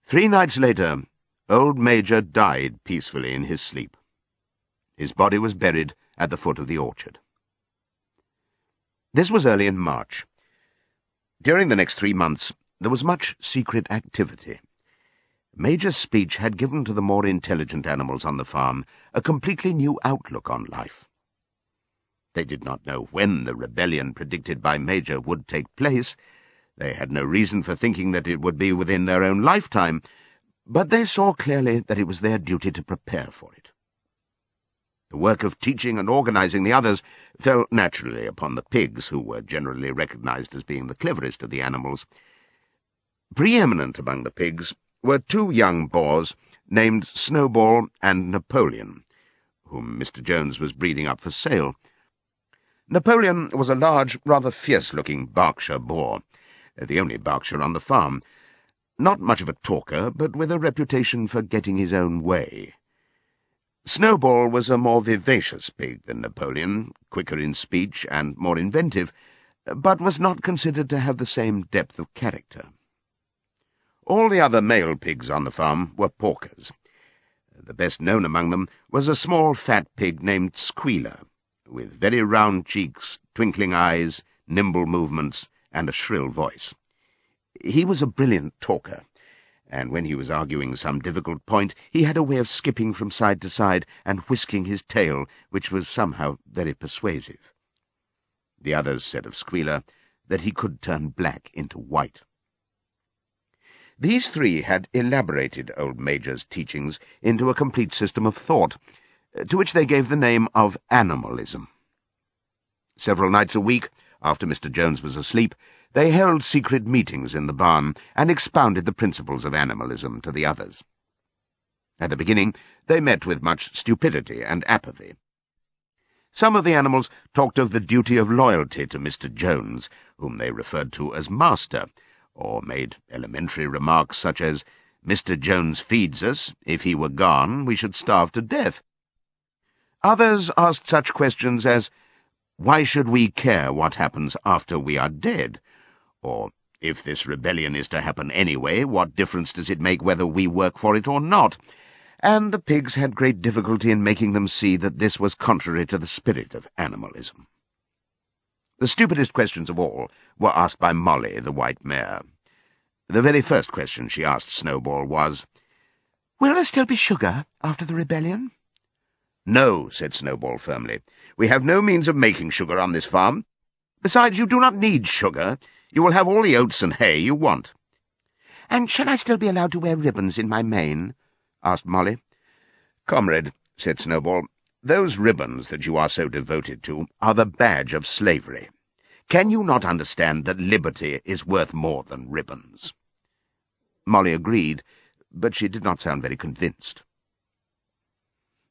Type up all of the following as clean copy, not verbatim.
3 nights later, old Major died peacefully in his sleep. His body was buried at the foot of the orchard. This was early in March. During the next 3 months, there was much secret activity. Major's speech had given to the more intelligent animals on the farm a completely new outlook on life. They did not know when the rebellion predicted by Major would take place. They had no reason for thinking that it would be within their own lifetime, but they saw clearly that it was their duty to prepare for it. The work of teaching and organizing the others fell naturally upon the pigs, who were generally recognized as being the cleverest of the animals. Preeminent among the pigs were 2 young boars named Snowball and Napoleon, whom Mr. Jones was breeding up for sale. Napoleon was a large, rather fierce-looking Berkshire boar, the only Berkshire on the farm. Not much of a talker, but with a reputation for getting his own way. Snowball was a more vivacious pig than Napoleon, quicker in speech and more inventive, but was not considered to have the same depth of character. All the other male pigs on the farm were porkers. The best known among them was a small fat pig named Squealer, with very round cheeks, twinkling eyes, nimble movements, and a shrill voice. He was a brilliant talker, and when he was arguing some difficult point, he had a way of skipping from side to side and whisking his tail, which was somehow very persuasive. The others said of Squealer that he could turn black into white. These 3 had elaborated old Major's teachings into a complete system of thought, to which they gave the name of animalism. Several nights a week, after Mr. Jones was asleep, they held secret meetings in the barn and expounded the principles of animalism to the others. At the beginning, they met with much stupidity and apathy. Some of the animals talked of the duty of loyalty to Mr. Jones, whom they referred to as Master, or made elementary remarks such as, "Mr. Jones feeds us. If he were gone, we should starve to death." Others asked such questions as, "Why should we care what happens after we are dead?" Or, "If this rebellion is to happen anyway, what difference does it make whether we work for it or not?" And the pigs had great difficulty in making them see that this was contrary to the spirit of animalism. The stupidest questions of all were asked by Molly, the white mare. The very first question she asked Snowball was, "Will there still be sugar after the rebellion?" "No," said Snowball firmly. "We have no means of making sugar on this farm. Besides, you do not need sugar. You will have all the oats and hay you want." "And shall I still be allowed to wear ribbons in my mane?" asked Molly. "Comrade," said Snowball, "those ribbons that you are so devoted to are the badge of slavery. Can you not understand that liberty is worth more than ribbons?" Molly agreed, but she did not sound very convinced.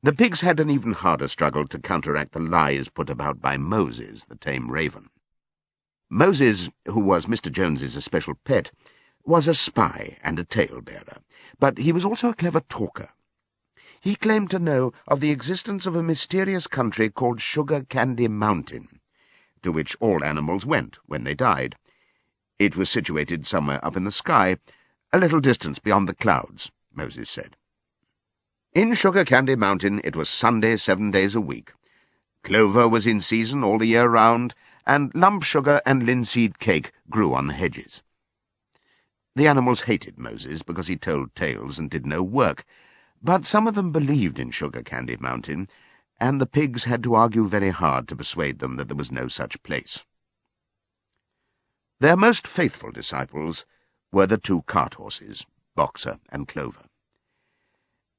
The pigs had an even harder struggle to counteract the lies put about by Moses, the tame raven. Moses, who was Mr. Jones's especial pet, was a spy and a tale-bearer, but he was also a clever talker. He claimed to know of the existence of a mysterious country called Sugar Candy Mountain, to which all animals went when they died. It was situated somewhere up in the sky, a little distance beyond the clouds, Moses said. In Sugar Candy Mountain it was Sunday 7 days a week. Clover was in season all the year round, and lump sugar and linseed cake grew on the hedges. The animals hated Moses because he told tales and did no work, but some of them believed in Sugar Candy Mountain, and the pigs had to argue very hard to persuade them that there was no such place. Their most faithful disciples were the 2 cart horses, Boxer and Clover.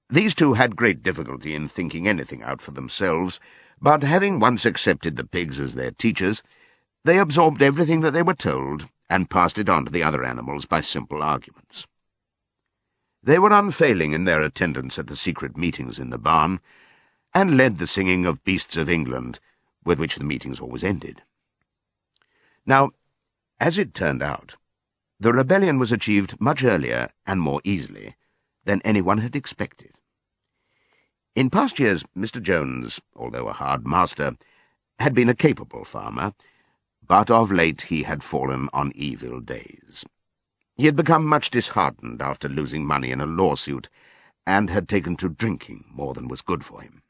These 2 had great difficulty in thinking anything out for themselves, but having once accepted the pigs as their teachers, they absorbed everything that they were told and passed it on to the other animals by simple arguments. They were unfailing in their attendance at the secret meetings in the barn, and led the singing of Beasts of England, with which the meetings always ended. Now, as it turned out, the rebellion was achieved much earlier and more easily than anyone had expected. In past years, Mr. Jones, although a hard master, had been a capable farmer, but of late he had fallen on evil days. He had become much disheartened after losing money in a lawsuit, and had taken to drinking more than was good for him.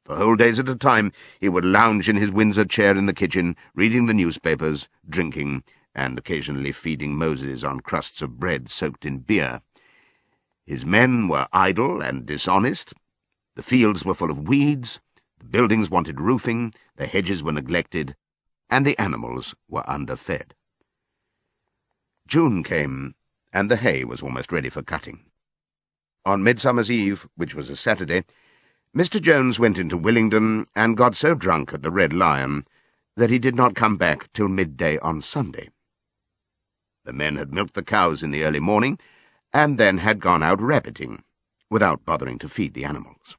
For whole days at a time he would lounge in his Windsor chair in the kitchen, reading the newspapers, drinking, and occasionally feeding Moses on crusts of bread soaked in beer. His men were idle and dishonest. The fields were full of weeds, the buildings wanted roofing, the hedges were neglected, and the animals were underfed. June came, and the hay was almost ready for cutting. On Midsummer's Eve, which was a Saturday, Mr. Jones went into Willingdon and got so drunk at the Red Lion that he did not come back till midday on Sunday. The men had milked the cows in the early morning, and then had gone out rabbiting, without bothering to feed the animals.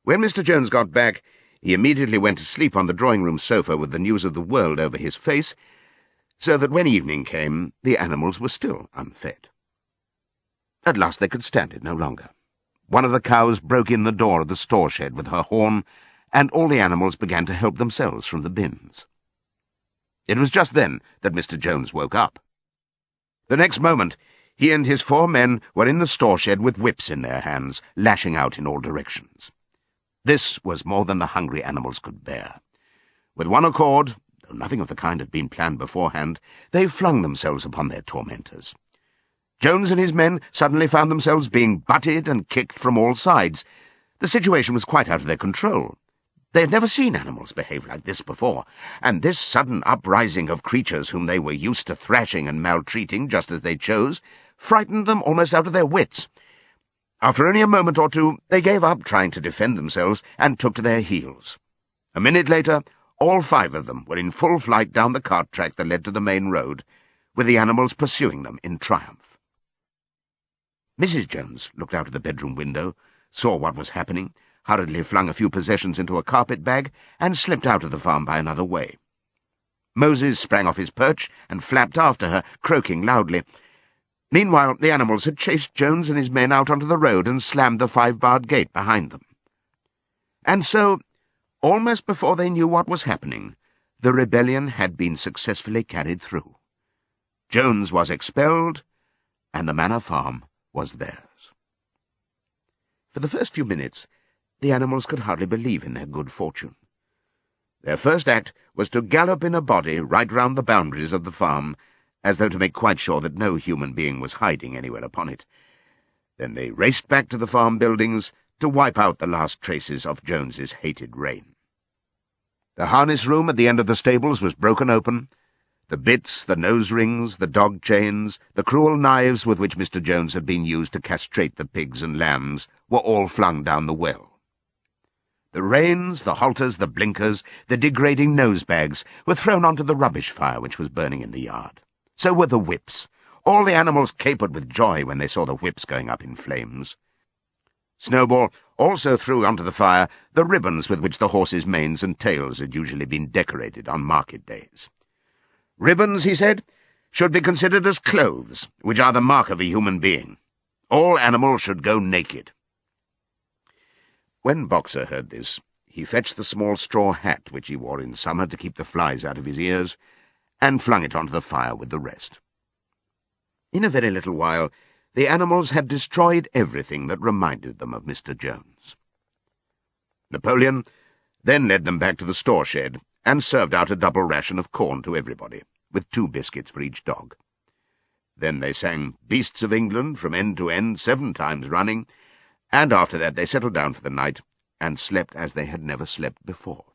When Mr. Jones got back, he immediately went to sleep on the drawing-room sofa with the news of the world over his face, so that when evening came, the animals were still unfed. At last they could stand it no longer. One of the cows broke in the door of the store shed with her horn, and all the animals began to help themselves from the bins. It was just then that Mr. Jones woke up. The next moment, he and his 4 men were in the store shed with whips in their hands, lashing out in all directions. This was more than the hungry animals could bear. With one accord, though nothing of the kind had been planned beforehand, they flung themselves upon their tormentors. Jones and his men suddenly found themselves being butted and kicked from all sides. The situation was quite out of their control. They had never seen animals behave like this before, and this sudden uprising of creatures whom they were used to thrashing and maltreating just as they chose frightened them almost out of their wits. After only a moment or two, they gave up trying to defend themselves and took to their heels. A minute later, all 5 of them were in full flight down the cart track that led to the main road, with the animals pursuing them in triumph. Mrs. Jones looked out of the bedroom window, saw what was happening, hurriedly flung a few possessions into a carpet bag, and slipped out of the farm by another way. Moses sprang off his perch and flapped after her, croaking loudly. Meanwhile, the animals had chased Jones and his men out onto the road and slammed the 5-barred gate behind them. And so, almost before they knew what was happening, the rebellion had been successfully carried through. Jones was expelled, and the Manor Farm was theirs. For the first few minutes, the animals could hardly believe in their good fortune. Their first act was to gallop in a body right round the boundaries of the farm, as though to make quite sure that no human being was hiding anywhere upon it. Then they raced back to the farm buildings to wipe out the last traces of Jones's hated reign. The harness room at the end of the stables was broken open. The bits, the nose-rings, the dog chains, the cruel knives with which Mr. Jones had been used to castrate the pigs and lambs were all flung down the well. The reins, the halters, the blinkers, the degrading nose-bags were thrown onto the rubbish fire which was burning in the yard. So were the whips. All the animals capered with joy when they saw the whips going up in flames. Snowball also threw onto the fire the ribbons with which the horses' manes and tails had usually been decorated on market days. Ribbons, he said, should be considered as clothes, which are the mark of a human being. All animals should go naked. When Boxer heard this, he fetched the small straw hat which he wore in summer to keep the flies out of his ears, and flung it onto the fire with the rest. In a very little while, the animals had destroyed everything that reminded them of Mr. Jones. Napoleon then led them back to the store shed and served out a double ration of corn to everybody, with 2 biscuits for each dog. Then they sang Beasts of England from end to end 7 times running, and after that they settled down for the night and slept as they had never slept before.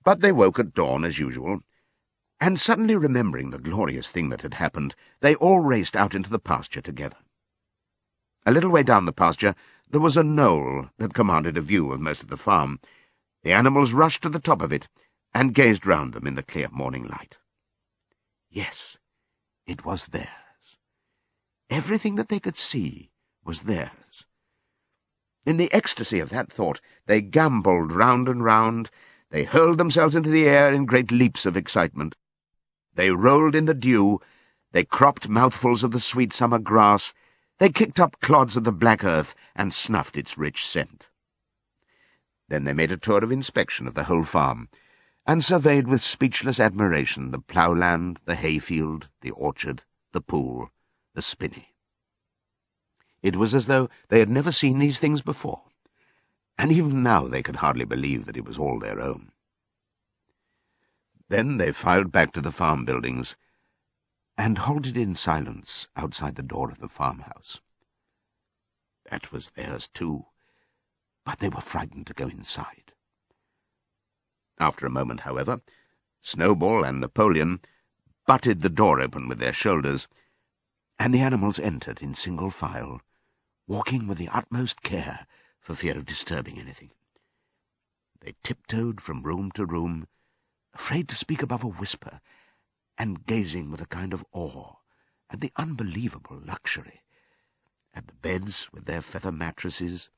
But they woke at dawn as usual, and suddenly remembering the glorious thing that had happened, they all raced out into the pasture together. A little way down the pasture there was a knoll that commanded a view of most of the farm. The animals rushed to the top of it and gazed round them in the clear morning light. Yes, it was theirs. Everything that they could see was theirs. In the ecstasy of that thought, they gambolled round and round. They hurled themselves into the air in great leaps of excitement. They rolled in the dew. They cropped mouthfuls of the sweet summer grass. They kicked up clods of the black earth and snuffed its rich scent. Then they made a tour of inspection of the whole farm, and surveyed with speechless admiration the ploughland, the hayfield, the orchard, the pool, the spinney. It was as though they had never seen these things before, and even now they could hardly believe that it was all their own. Then they filed back to the farm buildings and halted in silence outside the door of the farmhouse. That was theirs too, but they were frightened to go inside. After a moment, however, Snowball and Napoleon butted the door open with their shoulders, and the animals entered in single file, walking with the utmost care for fear of disturbing anything. They tiptoed from room to room, afraid to speak above a whisper, and gazing with a kind of awe at the unbelievable luxury, at the beds with their feather mattresses,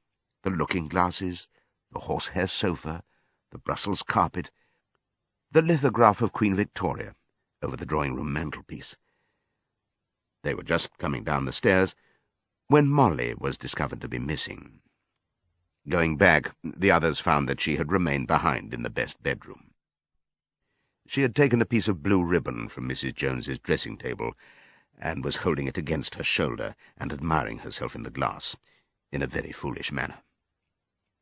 the looking-glasses, the horsehair sofa, the Brussels carpet, the lithograph of Queen Victoria over the drawing-room mantelpiece. They were just coming down the stairs when Molly was discovered to be missing. Going back, the others found that she had remained behind in the best bedroom. She had taken a piece of blue ribbon from Mrs. Jones's dressing-table and was holding it against her shoulder and admiring herself in the glass in a very foolish manner.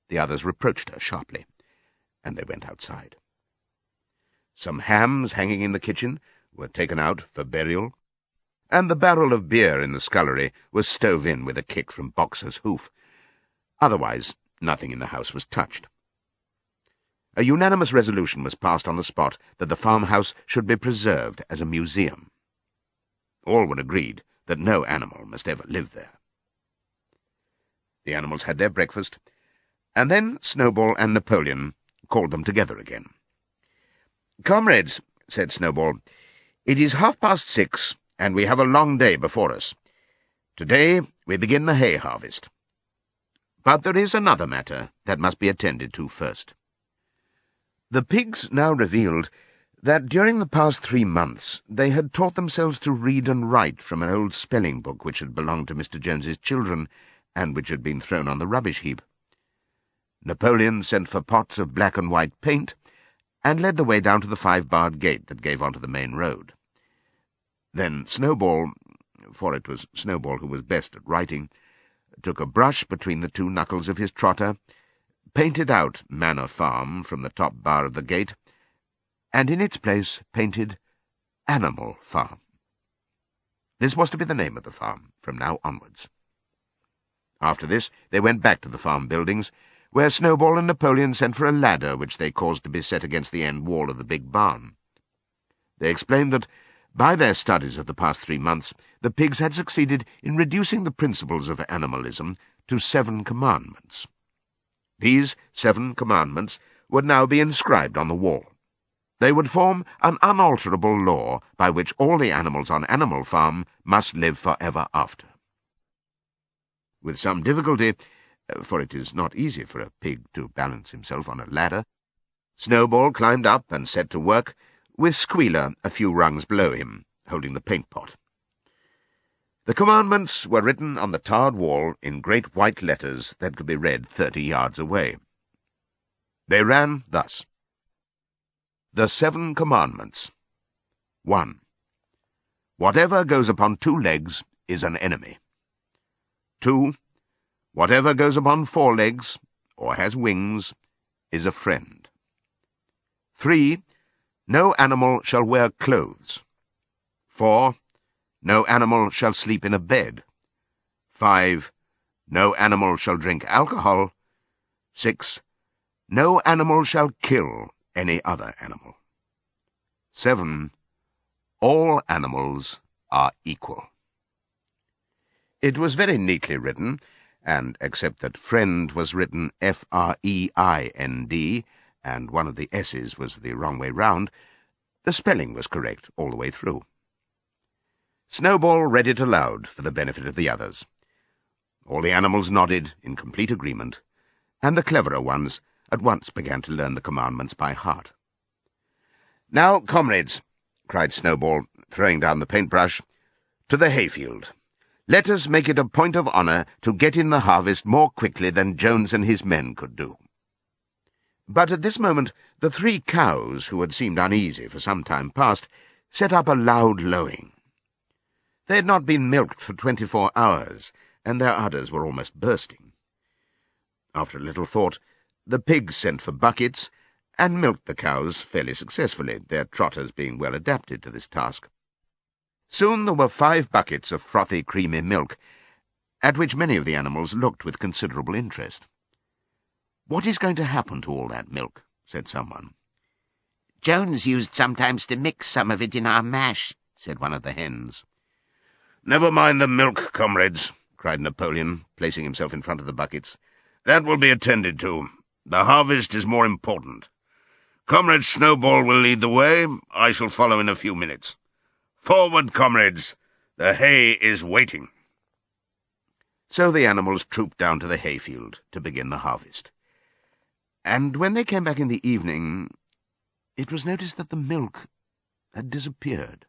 The others reproached her sharply, and they went outside. Some hams hanging in the kitchen were taken out for burial, and the barrel of beer in the scullery was stove in with a kick from Boxer's hoof. Otherwise, nothing in the house was touched. A unanimous resolution was passed on the spot that the farmhouse should be preserved as a museum. All were agreed that no animal must ever live there. The animals had their breakfast, and then Snowball and Napoleon called them together again. "Comrades," said Snowball, "it is 6:30, and we have a long day before us. Today we begin the hay harvest. But there is another matter that must be attended to first." The pigs now revealed that during the past 3 months they had taught themselves to read and write from an old spelling book which had belonged to Mr. Jones's children, and which had been thrown on the rubbish heap. Napoleon sent for pots of black and white paint, and led the way down to the 5-barred gate that gave onto the main road. Then Snowball, for it was Snowball who was best at writing, took a brush between the 2 knuckles of his trotter, painted out Manor Farm from the top bar of the gate, and in its place painted Animal Farm. This was to be the name of the farm from now onwards. After this they went back to the farm buildings, where Snowball and Napoleon sent for a ladder which they caused to be set against the end wall of the big barn. They explained that, by their studies of the past 3 months, the pigs had succeeded in reducing the principles of animalism to 7 commandments. These 7 commandments would now be inscribed on the wall. They would form an unalterable law by which all the animals on Animal Farm must live forever after. With some difficulty, for it is not easy for a pig to balance himself on a ladder, Snowball climbed up and set to work, with Squealer a few rungs below him, holding the paint-pot. The commandments were written on the tarred wall in great white letters that could be read 30 yards away. They ran thus: The 7 Commandments. 1. Whatever goes upon 2 legs is an enemy. 2. Whatever goes upon 4 legs, or has wings, is a friend. 3. No animal shall wear clothes. 4. No animal shall sleep in a bed. 5. No animal shall drink alcohol. 6. No animal shall kill any other animal. 7. All animals are equal. It was very neatly written, and except that friend was written F-R-E-I-N-D, and one of the S's was the wrong way round, the spelling was correct all the way through. Snowball read it aloud for the benefit of the others. All the animals nodded in complete agreement, and the cleverer ones at once began to learn the commandments by heart. "Now, comrades," cried Snowball, throwing down the paintbrush, "to the hayfield. Let us make it a point of honour to get in the harvest more quickly than Jones and his men could do." But at this moment the 3 cows, who had seemed uneasy for some time past, set up a loud lowing. They had not been milked for 24 hours, and their udders were almost bursting. After a little thought, the pigs sent for buckets and milked the cows fairly successfully, their trotters being well adapted to this task. Soon there were 5 buckets of frothy, creamy milk, at which many of the animals looked with considerable interest. "What is going to happen to all that milk?" said someone. "Jones used sometimes to mix some of it in our mash," said one of the hens. "Never mind the milk, comrades," cried Napoleon, placing himself in front of the buckets. "That will be attended to. The harvest is more important. Comrade Snowball will lead the way. I shall follow in a few minutes. Forward, comrades! The hay is waiting." So the animals trooped down to the hayfield to begin the harvest. And when they came back in the evening, it was noticed that the milk had disappeared.